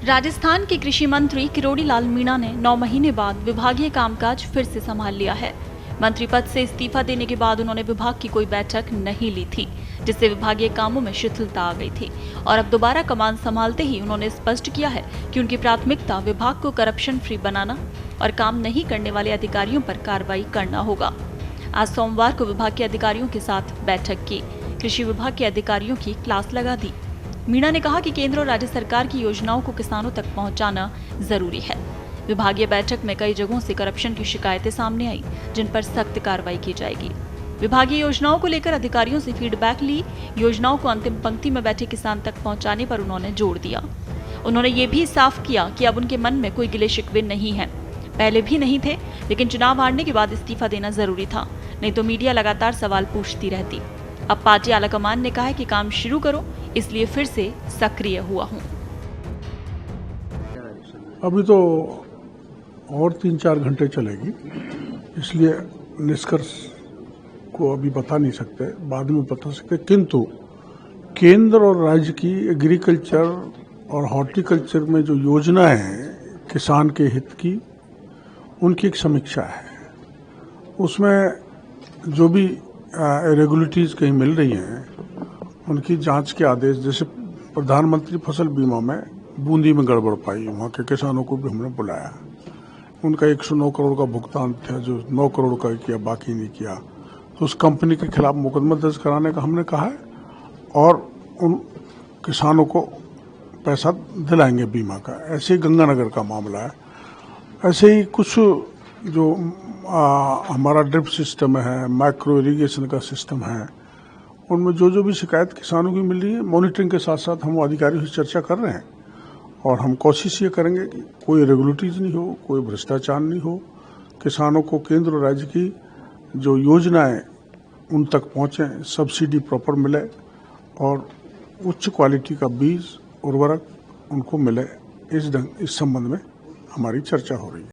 राजस्थान के कृषि मंत्री किरोड़ी लाल मीणा ने 9 महीने बाद विभागीय कामकाज फिर से संभाल लिया है। मंत्री पद से इस्तीफा देने के बाद उन्होंने विभाग की कोई बैठक नहीं ली थी, जिससे विभागीय कामों में शिथिलता आ गई थी और अब दोबारा कमान संभालते ही उन्होंने स्पष्ट किया है कि उनकी प्राथमिकता विभाग को करप्शन फ्री बनाना और काम नहीं करने वाले अधिकारियों पर कार्रवाई करना होगा। आज सोमवार को विभाग के अधिकारियों के साथ बैठक की, कृषि विभाग के अधिकारियों की क्लास लगा दी। मीणा ने कहा कि केंद्र और राज्य सरकार की योजनाओं को किसानों तक पहुंचाना जरूरी है। विभागीय बैठक में कई जगहों से करप्शन की शिकायतें सामने आई, जिन पर सख्त कार्रवाई की जाएगी। विभागीय योजनाओं को लेकर अधिकारियों से फीडबैक ली। योजनाओं को अंतिम पंक्ति में बैठे किसान तक पहुंचाने पर उन्होंने जोर दिया। उन्होंने ये भी साफ किया कि अब उनके मन में कोई गिले शिकवे नहीं है, पहले भी नहीं थे, लेकिन चुनाव हारने के बाद इस्तीफा देना जरूरी था, नहीं तो मीडिया लगातार सवाल पूछती रहती। अब पार्टी आलाकमान ने कहा है कि काम शुरू करो, इसलिए फिर से सक्रिय हुआ हूं। अभी तो और 3-4 घंटे चलेगी, इसलिए निष्कर्ष को अभी बता नहीं सकते, बाद में बता सकते। किंतु केंद्र और राज्य की एग्रीकल्चर और हॉर्टिकल्चर में जो योजनाएं हैं किसान के हित की, उनकी एक समीक्षा है। उसमें जो भी इरेगुलरिटीज कहीं मिल रही हैं, उनकी जांच के आदेश, जैसे प्रधानमंत्री फसल बीमा में बूंदी में गड़बड़ पाई, वहाँ के किसानों को भी हमने बुलाया। उनका 109 करोड़ का भुगतान था, जो 9 करोड़ का किया, बाकी नहीं किया, तो उस कंपनी के खिलाफ मुकदमा दर्ज कराने का हमने कहा है और उन किसानों को पैसा दिलाएंगे बीमा का। ऐसे ही गंगानगर का मामला है। ऐसे ही कुछ जो हमारा ड्रिप सिस्टम है, माइक्रो इरिगेशन का सिस्टम है, उनमें जो भी शिकायत किसानों की मिल रही है, मॉनिटरिंग के साथ साथ हम अधिकारियों से चर्चा कर रहे हैं और हम कोशिश ये करेंगे कि कोई इरेगुलरिटीज नहीं हो, कोई भ्रष्टाचार नहीं हो, किसानों को केंद्र और राज्य की जो योजनाएं उन तक पहुंचे, सब्सिडी प्रॉपर मिले और उच्च क्वालिटी का बीज उर्वरक उनको मिले। इस संबंध में हमारी चर्चा हो रही है।